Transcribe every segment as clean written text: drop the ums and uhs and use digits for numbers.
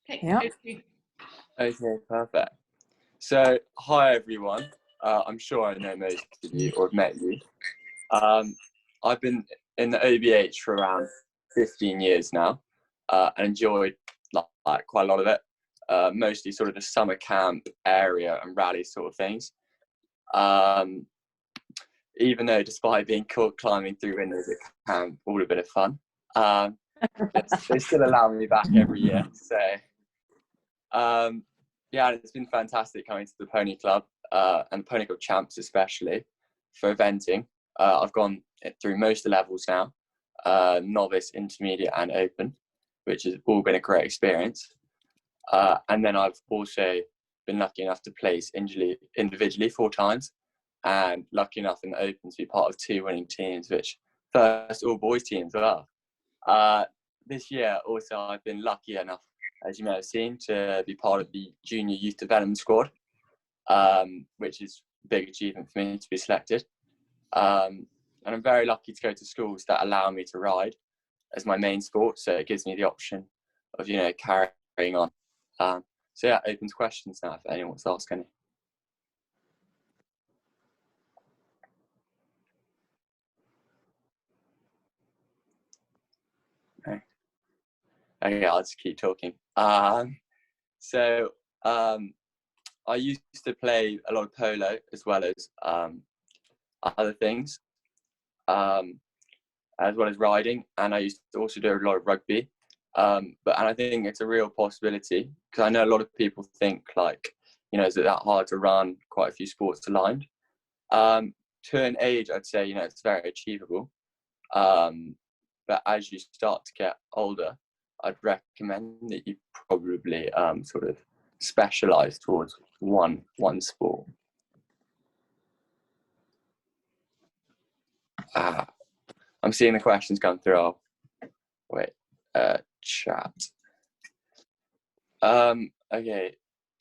Yeah. Okay, perfect. So, hi everyone. I'm sure I know most of you or have met you. I've been in the OBH for around 15 years now, and enjoyed like quite a lot of it. Mostly sort of the summer camp area and rally sort of things. Even though, despite being caught climbing through windows at camp, all a bit of fun. They still allow me back every year. So, yeah, it's been fantastic coming to the Pony Club and the Pony Club Champs especially for eventing. I've gone through most of the levels now, novice, intermediate and open, which has all been a great experience. And then I've also been lucky enough to place individually 4 times, and lucky enough in the open to be part of 2 winning teams, which first all boys teams are. This year also I've been lucky enough, as you may have seen, to be part of the junior youth development squad, which is a big achievement for me to be selected. And I'm very lucky to go to schools that allow me to ride as my main sport, so it gives me the option of, carrying on. So yeah, open to questions now if anyone wants to ask any. Okay, I'll just keep talking. So I used to play a lot of polo as well as other things, as well as riding, and I used to also do a lot of rugby. And I think it's a real possibility, because I know a lot of people think is it that hard to run quite a few sports aligned? To an age, I'd say, it's very achievable. But as you start to get older, I'd recommend that you probably sort of specialise towards one sport. I'm seeing the questions come through. I'll wait. Chat. Okay.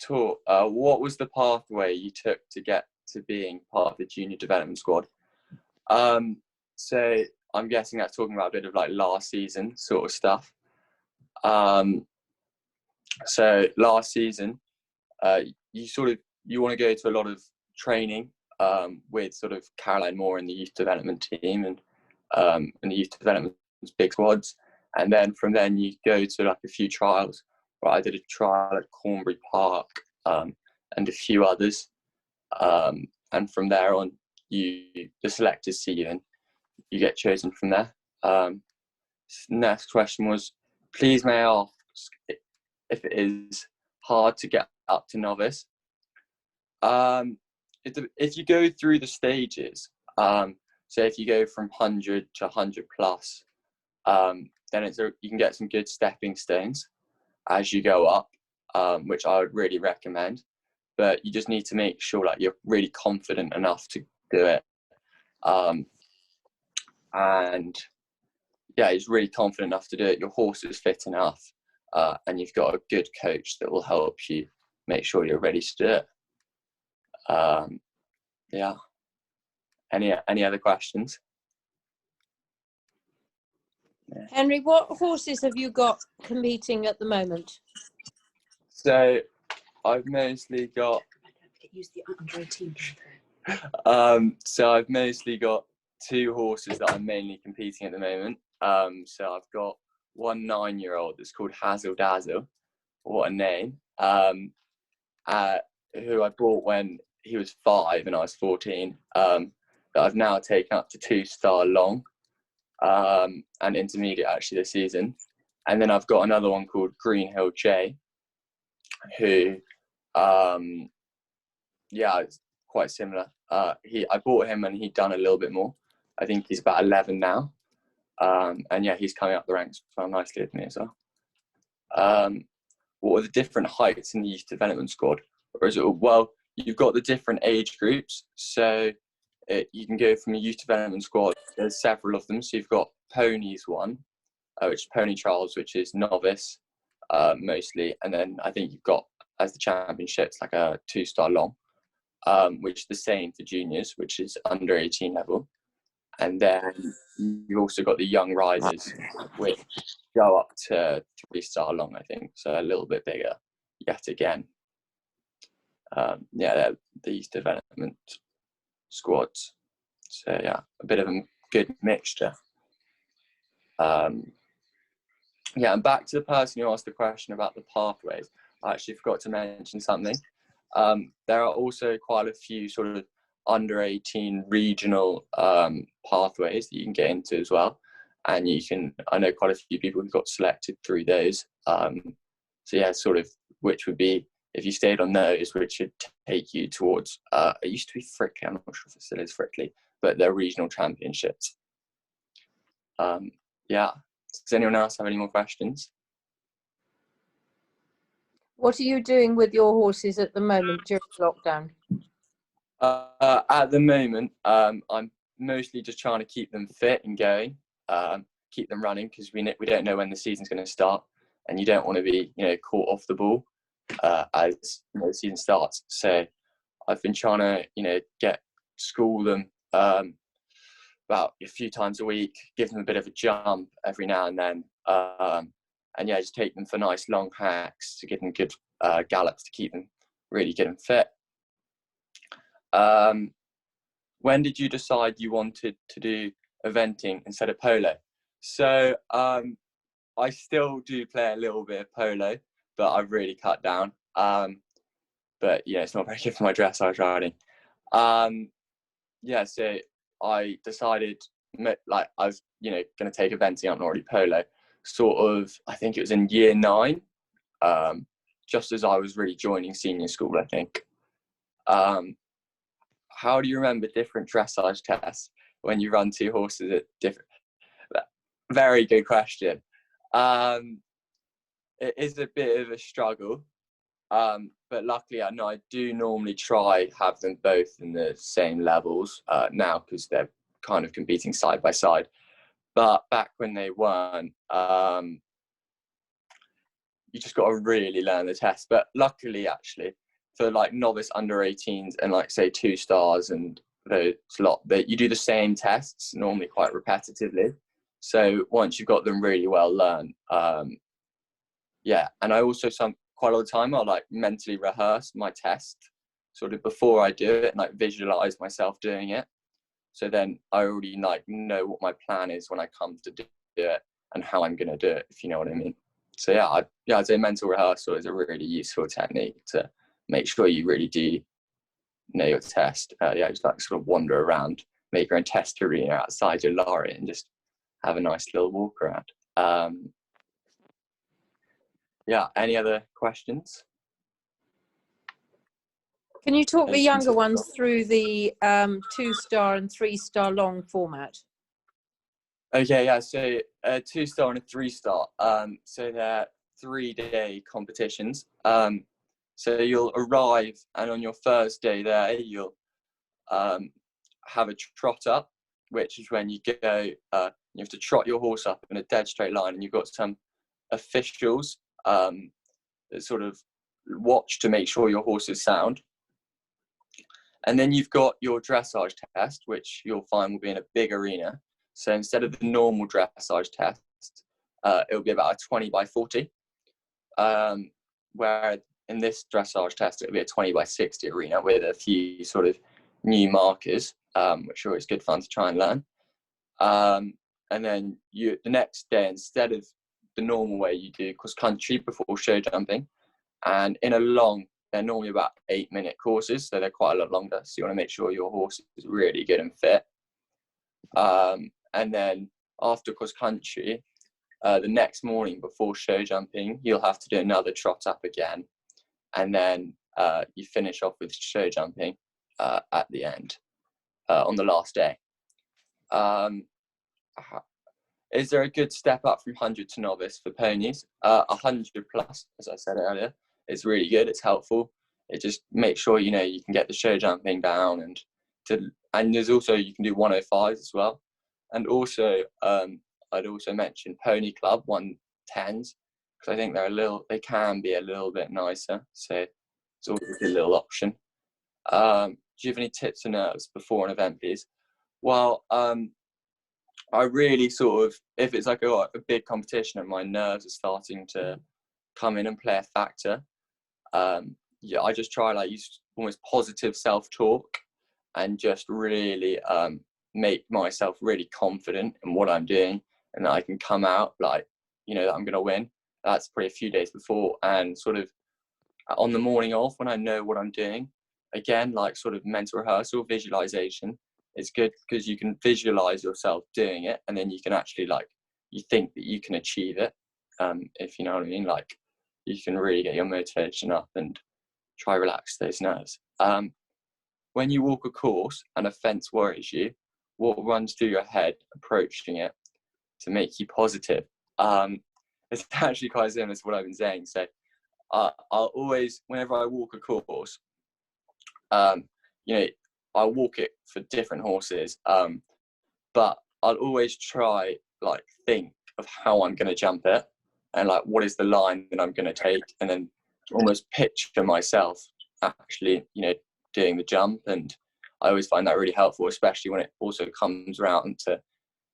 What was the pathway you took to get to being part of the junior development squad? So I'm guessing that's talking about a bit of like last season sort of stuff. So last season, you want to go to a lot of training with sort of Caroline Moore in the youth development team and in the youth development big squads, and then from then you go to like a few trials. I did a trial at Cornbury Park and a few others, and from there on, the selectors see you and you get chosen from there. Next question was, please may I ask if it is hard to get up to novice? If you go through the stages, so if you go from 100 to 100 plus, then you can get some good stepping stones as you go up, which I would really recommend. But you just need to make sure that you're really confident enough to do it. And yeah, he's really confident enough to do it. Your horse is fit enough, and you've got a good coach that will help you make sure you're ready to do it. Yeah. Any other questions? Yeah. Henry, what horses have you got competing at the moment? So I've mostly got. So I've mostly got 2 horses that I'm mainly competing at the moment. So I've got one 9-year-old that's called Hazel Dazzle. What a name! Who I bought when he was 5 and I was 14. That I've now taken up to 2-star long and intermediate actually this season. And then I've got another one called Greenhill J, who it's quite similar. I bought him and he'd done a little bit more. I think he's about 11 now. And yeah, he's coming up the ranks quite nicely with me as well. What are the different heights in the youth development squad? Or is it, well, you've got the different age groups. So you can go from a youth development squad. There's several of them. So you've got Ponies one, which is Pony Trials, which is novice mostly. And then I think you've got, as the championships, like a 2-star long, which is the same for juniors, which is under 18 level. And then you've also got the young riders, which go up to 3-star long, I think, so a little bit bigger yet again. Yeah, they're these development squads. So yeah, a bit of a good mixture. Yeah, and back to the person who asked the question about the pathways, I actually forgot to mention something. There are also quite a few sort of under 18 regional pathways that you can get into as well. And I know quite a few people who got selected through those. So yeah, sort of, which would be, if you stayed on those, which should take you towards, it used to be Frickley, I'm not sure if it still is Frickley, but they're regional championships. Yeah, does anyone else have any more questions? What are you doing with your horses at the moment during lockdown? At the moment, I'm mostly just trying to keep them fit and going, keep them running, because we don't know when the season's going to start, and you don't want to be caught off the ball as the season starts. So I've been trying to school them about a few times a week, give them a bit of a jump every now and then, and yeah, just take them for nice long hacks to give them good gallops to keep them really good and fit. When did you decide you wanted to do eventing instead of polo? So I still do play a little bit of polo, but I've really cut down. But yeah, it's not very good for my dressage riding. Yeah, so I decided like I was going to take eventing up, not already polo. Sort of, I think it was in year 9, just as I was really joining senior school, I think. How do you remember different dressage tests when you run 2 horses at different? Very good question. It is a bit of a struggle, but luckily I do normally try have them both in the same levels now, because they're kind of competing side by side. But back when they weren't, you just got to really learn the test. But luckily, actually, for like novice under 18s and like say 2 stars and those lot, that you do the same tests normally quite repetitively. So once you've got them really well learned, yeah. And I also quite a lot of time I'll like mentally rehearse my test sort of before I do it and like visualize myself doing it. So then I already like know what my plan is when I come to do it and how I'm going to do it, if you know what I mean. So yeah, I'd say mental rehearsal is a really useful technique to make sure you really do know your test. Yeah, just like sort of wander around, make your own test arena outside your lorry and just have a nice little walk around. Yeah, any other questions? Can you talk the younger ones through the 2-star and 3-star long format? Okay, yeah, so a 2-star and a 3-star. So they're 3-day competitions. So you'll arrive, and on your first day there, you'll have a trot up, which is when you go, you have to trot your horse up in a dead straight line, and you've got some officials that sort of watch to make sure your horse is sound. And then you've got your dressage test, which you'll find will be in a big arena. So instead of the normal dressage test, it'll be about a 20 by 40. Where in this dressage test, it'll be a 20 by 60 arena with a few sort of new markers, which are always good fun to try and learn. And then the next day, instead of the normal way, you do cross country before show jumping. And in a long, they're normally about 8-minute courses, so they're quite a lot longer. So you want to make sure your horse is really good and fit. And then after cross country, the next morning before show jumping, you'll have to do another trot up again. And then you finish off with show jumping at the end on the last day. Is there a good step up from 100 to novice for ponies? 100 plus, as I said earlier. It's really good. It's helpful. It just makes sure you can get the show jumping down, and there's also, you can do 105s as well. And also I'd also mention Pony Club 110s, because I think they can be a little bit nicer. So it's always a good little option. Do you have any tips and nerves before an event, please? Well, I really sort of, if it's like a big competition and my nerves are starting to come in and play a factor, yeah, I just try like use almost positive self-talk and just really make myself really confident in what I'm doing, and that I can come out like, you know, that I'm going to win. That's probably a few days before, and sort of on the morning of, when I know what I'm doing, again, like sort of mental rehearsal, visualization is good, because you can visualize yourself doing it, and then you can actually like, you think that you can achieve it, if you know what I mean. Like, you can really get your motivation up and try relax those nerves. When you walk a course and a fence worries you, what runs through your head approaching it to make you positive? It's actually quite similar to what I've been saying. So I'll always, whenever I walk a course, you know, I'll walk it for different horses, but I'll always try like think of how I'm going to jump it, and like what is the line that I'm going to take, and then almost picture myself actually, you know, doing the jump. And I always find that really helpful, especially when it also comes around to,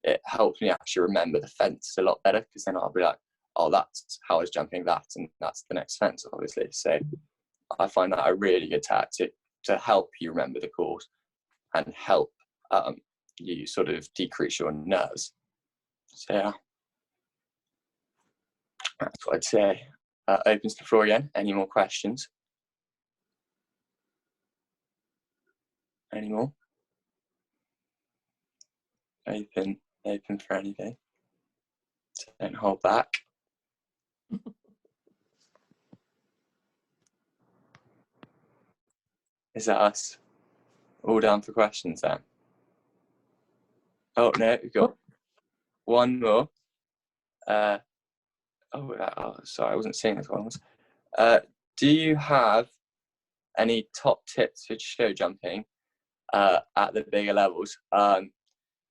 it helps me actually remember the fence a lot better, because then I'll be like, oh, that's how I was jumping that, and that's the next fence, obviously. So I find that a really good tactic to help you remember the course and help you sort of decrease your nerves. So yeah, that's what I'd say. Opens the floor again. Any more questions? Any more? Open for anything. Don't hold back. Is that us? All down for questions then? Oh no, we've got one more. Sorry, I wasn't seeing this one. Do you have any top tips for show jumping at the bigger levels?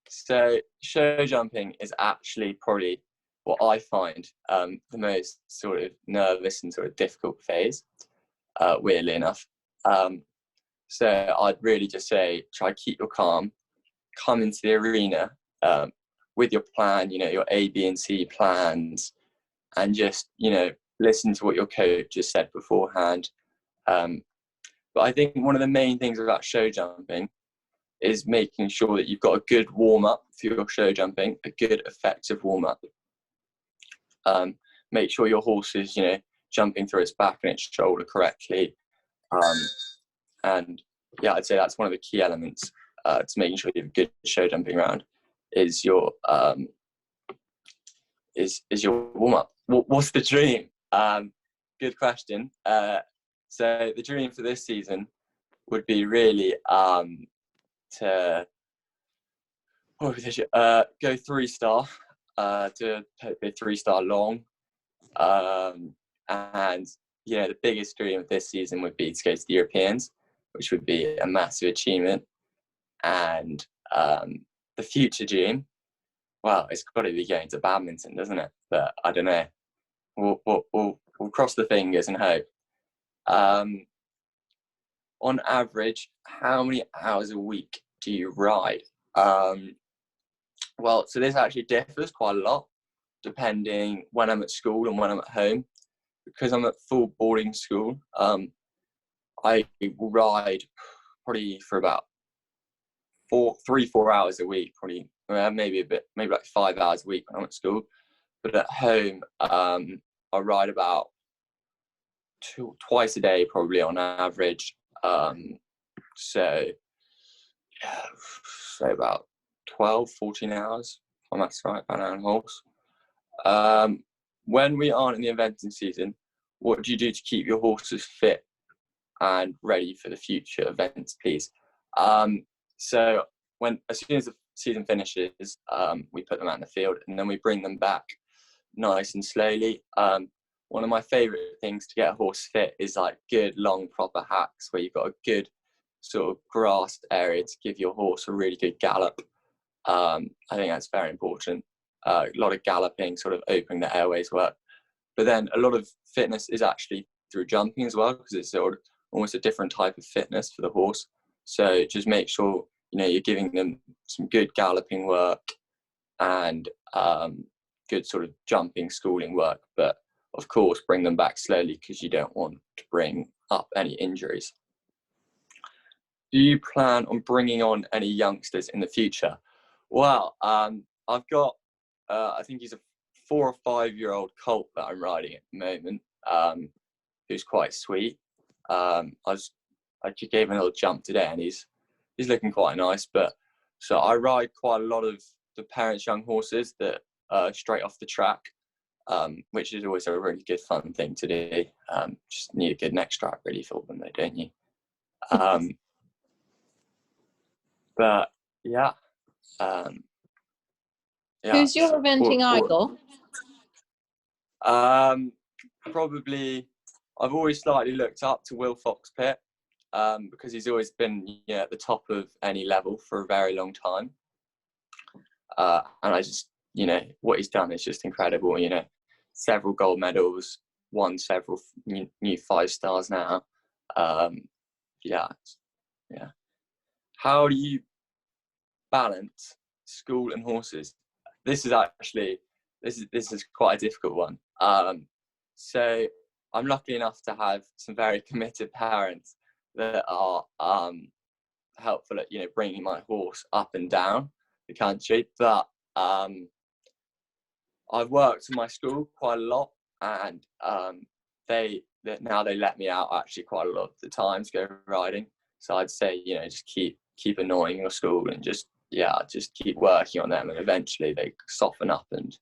So show jumping is actually probably what I find the most sort of nervous and sort of difficult phase, weirdly enough. So I'd really just say, try keep your calm, come into the arena with your plan, you know, your A, B, and C plans, and just, you know, listen to what your coach has said beforehand. But I think one of the main things about show jumping is making sure that you've got a good warm-up for your show jumping, a good effective warm-up. Make sure your horse is, you know, jumping through its back and its shoulder correctly. And yeah, I'd say that's one of the key elements to making sure you have a good show jumping round, is your warm-up. What's the dream? Good question. So the dream for this season would be really to go 3-star, do a 3-star long, and you know, the biggest dream of this season would be to go to the Europeans, which would be a massive achievement. And the future dream, well, it's got to be going to badminton, doesn't it? But I don't know. We'll cross the fingers and hope. On average, how many hours a week do you ride? Well, so this actually differs quite a lot depending when I'm at school and when I'm at home. Because I'm at full boarding school, I will ride probably for about 4 hours a week, probably maybe like 5 hours a week when I'm at school. But at home, I ride about twice a day, probably on average. So about 12, 14 hours. If that's right, about an hour and a horse. When we aren't in the eventing season, what do you do to keep your horses fit and ready for the future events, please? So as soon as the season finishes, we put them out in the field, and then we bring them back nice and slowly. One of my favorite things to get a horse fit is like good long proper hacks where you've got a good sort of grassed area to give your horse a really good gallop. I think that's very important. A lot of galloping, sort of opening the airways work. But then a lot of fitness is actually through jumping as well, because it's sort of almost a different type of fitness for the horse. So just make sure, you know, you're giving them some good galloping work, and good sort of jumping schooling work, but of course bring them back slowly because you don't want to bring up any injuries. Do you plan on bringing on any youngsters in the future? Well, I've got, I think he's a 4 or 5 year old colt that I'm riding at the moment, who's quite sweet. I just gave him a little jump today, and he's looking quite nice. But so I ride quite a lot of the parents' young horses that straight off the track, which is always a really good fun thing to do. Just need a good neck strap really for them, though, don't you? But yeah, Who's your eventing idol? Probably, I've always slightly looked up to Will Fox-Pitt, because he's always been at the top of any level for a very long time. And I just, what he's done is just incredible. Several gold medals, won several new 5 stars now. Yeah. How do you balance school and horses? This is actually this is quite a difficult one. So I'm lucky enough to have some very committed parents that are helpful at bringing my horse up and down the country. But I've worked in my school quite a lot, and now they let me out actually quite a lot of the time to go riding. So I'd say just keep annoying your school and just keep working on them, and eventually they soften up and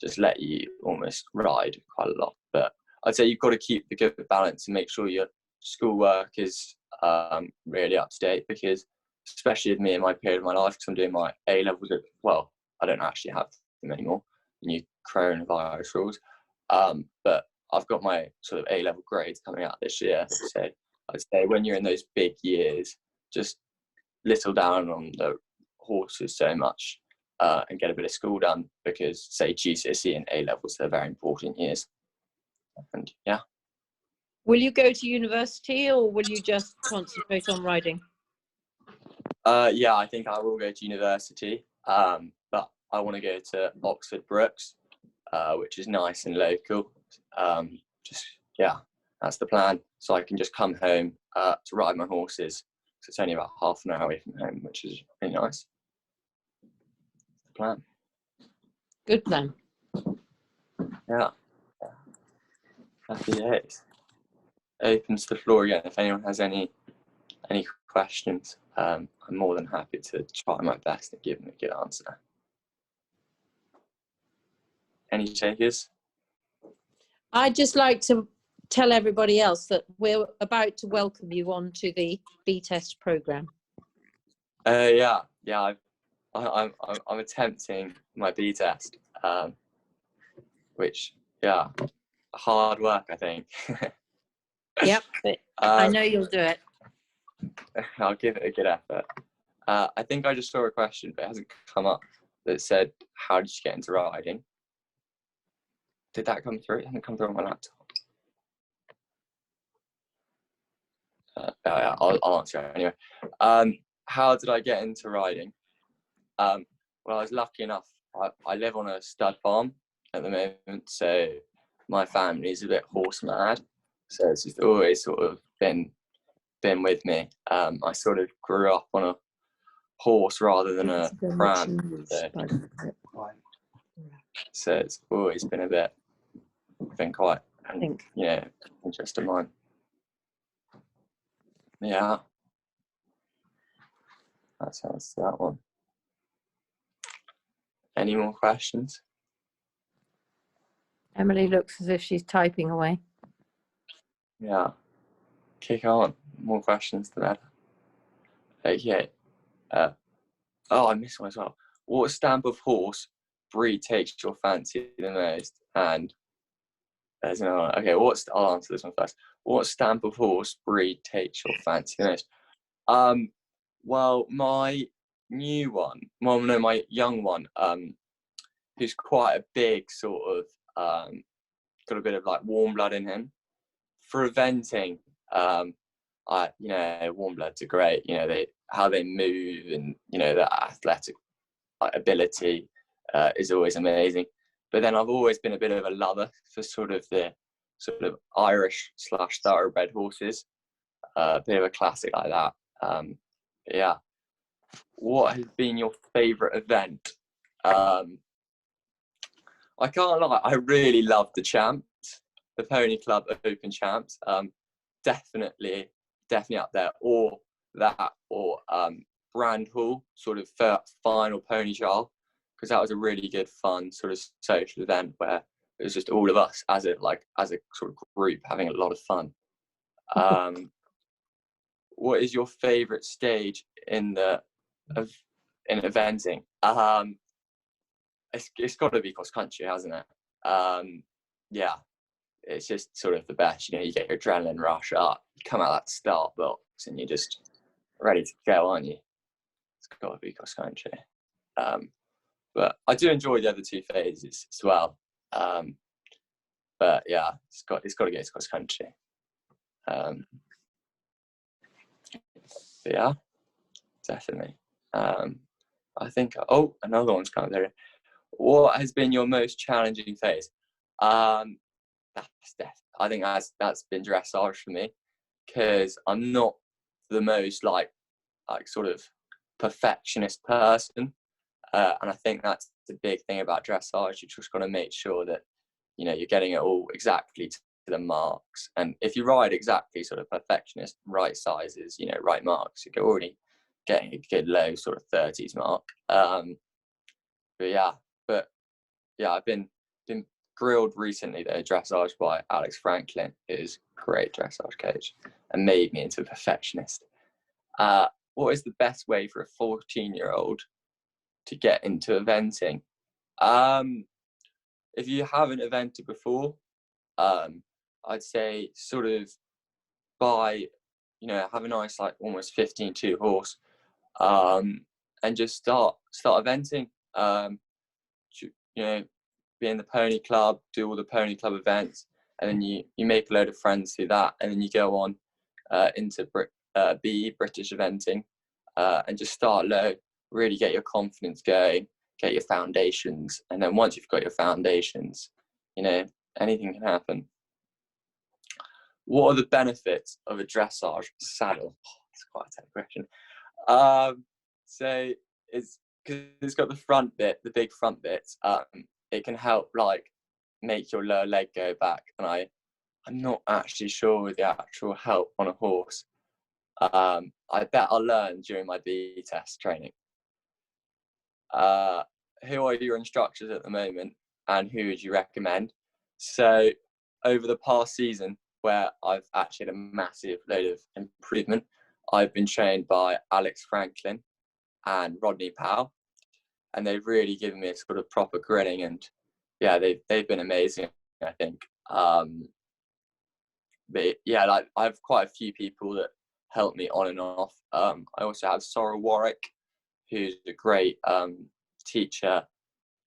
just let you almost ride quite a lot. But I'd say you've got to keep the good balance and make sure your schoolwork is really up to date, because especially with me in my period of my life, because I'm doing my A levels. Well, I don't actually have them anymore, the new coronavirus rules. But I've got my sort of A level grades coming out this year. So I'd say when you're in those big years, just little down on the horses so much, and get a bit of school done, because say GCSE and A levels, they're very important years. And yeah. Will you go to university, or will you just concentrate on riding? Yeah, I think I will go to university, but I want to go to Oxford Brookes, which is nice and local. That's the plan. So I can just come home to ride my horses. So it's only about half an hour away from home, which is really nice. That's the plan. Good plan. Yeah. Happy days. Opens the floor again. If anyone has any questions, I'm more than happy to try my best to give them a good answer. Any takers? I'd just like to tell everybody else that we're about to welcome you onto the B-Test program. I'm attempting my B-Test, which hard work, I think. Yep, but I know you'll do it. I'll give it a good effort. I think I just saw a question, but it hasn't come up, that said, how did you get into riding? Did that come through? It hasn't come through on my laptop. I'll answer it anyway. How did I get into riding? Well, I was lucky enough. I live on a stud farm at the moment, so my family's a bit horse mad. So it's just always sort of been with me. I sort of grew up on a horse rather than a pram. So it's always been quite interest of mine. Yeah. That sounds that one. Any more questions? Emily looks as if she's typing away. Yeah. Kick on. More questions, the better. Okay. I missed one as well. What stamp of horse breed takes your fancy the most? And there's another one. Okay, I'll answer this one first. What stamp of horse breed takes your fancy the most? Well, my young one, who's quite a big sort of, got a bit of like warm blood in him. For eventing, warm bloods are great. How they move, and their athletic ability is always amazing. But then I've always been a bit of a lover for sort of the sort of Irish / thoroughbred horses. A bit of a classic like that. Yeah. What has been your favourite event? I can't lie, I really love the champs, the Pony Club Open Champs. Definitely up there. Or that, or Brand Hall, sort of final pony trial, because that was a really good, fun sort of social event where it was just all of us as a sort of group having a lot of fun. What is your favourite stage in eventing? It's got to be cross country, hasn't it? Yeah, it's just sort of the best. You know, you get your adrenaline rush up, you come out that start box, and you're just ready to go, aren't you? It's got to be cross country. But I do enjoy the other two phases as well. But yeah, it's got to go to cross country. But yeah, definitely. I think. Oh, another one's coming there. What has been your most challenging phase? I think that's been dressage for me, because I'm not the most like sort of perfectionist person, and I think that's the big thing about dressage. You just got to make sure that you're getting it all exactly to the marks, and if you ride exactly sort of perfectionist, right sizes, right marks, you're already getting a good low sort of 30s mark. But yeah, I've been grilled recently though, dressage by Alex Franklin, who's a great dressage coach and made me into a perfectionist. What is the best way for a 14-year-old to get into eventing? If you haven't evented before, I'd say sort of have a nice almost 15-2 horse, and just start eventing. Be in the pony club, do all the pony club events, and then you make a load of friends through that, and then you go on into BE, British eventing, and just start low, really get your confidence going, get your foundations, and then once you've got your foundations, anything can happen. What are the benefits of a dressage saddle? That's quite a tough question. So it's got the front bit, the big front bit. It can help make your lower leg go back, and I'm not actually sure with the actual help on a horse. I bet I'll learn during my BE test training. Who are your instructors at the moment, and who would you recommend? So over the past season, where I've actually had a massive load of improvement, I've been trained by Alex Franklin and Rodney Powell, and they've really given me a sort of proper grilling, and yeah, they've been amazing, I think. But yeah, I have quite a few people that help me on and off. I also have Sora Warwick, who's a great teacher.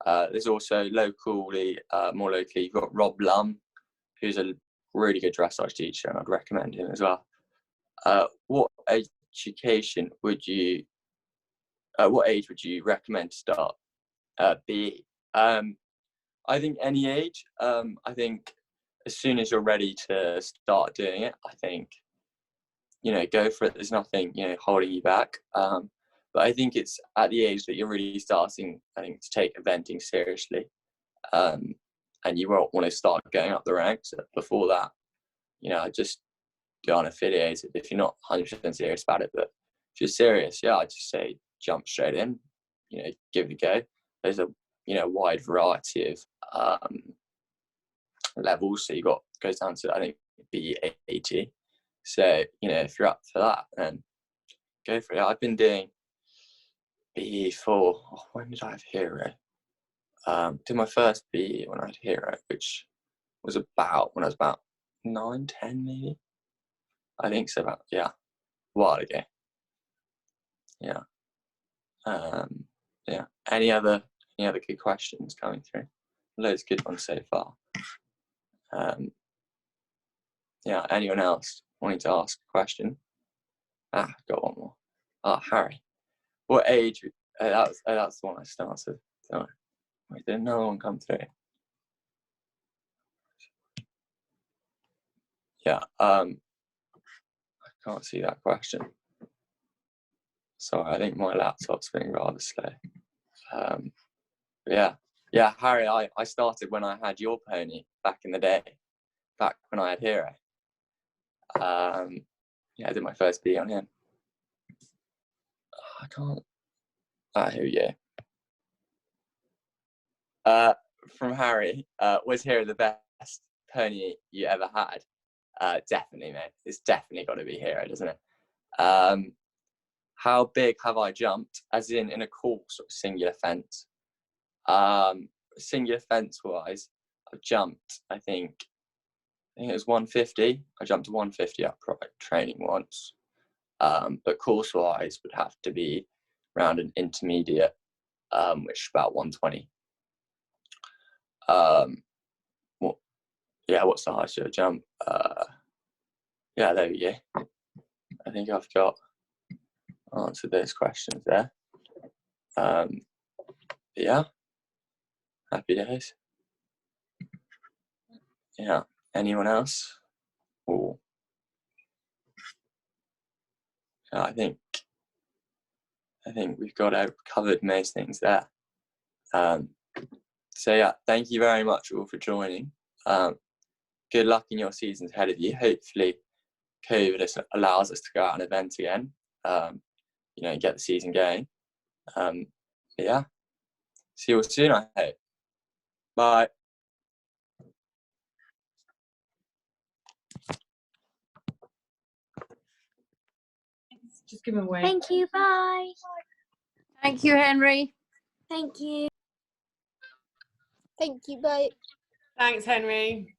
There's also more locally, you've got Rob Lum, who's a really good dressage teacher, and I'd recommend him as well. What age would you recommend to start BE? I think any age. I think as soon as you're ready to start doing it, I think go for it. There's nothing holding you back. But I think it's at the age that you're really starting, I think, to take eventing seriously, and you won't want to start going up the ranks before that. Just go unaffiliated if you're not 100% serious about it. But if you're serious, I'd just say jump straight in. Give it a go. There's a wide variety of levels. So goes down to, I think, B80. So if you're up for that, then go for it. I've been doing BE for when did I have Hero? Did my first BE when I had Hero, which was when I was about 9, 10 maybe. I think so. A while ago. Yeah. Yeah. Any other good questions coming through? Loads of good ones so far. Yeah. Anyone else wanting to ask a question? Got one more. Harry. What age? That's the one I started. Sorry. Wait, did another one come through? Yeah, I can't see that question. Sorry, I think my laptop's being rather slow. Yeah, Harry, I started when I had your pony back in the day, back when I had Hero. Yeah, I did my first B on him. I can't. Here we go. From Harry, was Hero the best pony you ever had? Definitely, mate. It's definitely got to be Hero, doesn't it? How big have I jumped? As in a course or singular fence? Singular fence wise, I've jumped, I think it was 150. I jumped to 150 upright training once. But course wise would have to be around an intermediate, which is about 120. What's the highest jump? Yeah, there we go. I think I've got answered those questions there. Yeah, happy days. Yeah, anyone else? Or I think we've covered most things there. So yeah, thank you very much all for joining. Good luck in your seasons ahead of you. Hopefully COVID allows us to go out and event again, get the season going. Yeah, see you all soon, I hope. Bye. Just give them away. Thank you. Bye. Thank you, Henry. Thank you. Thank you. Bye. Thanks, Henry.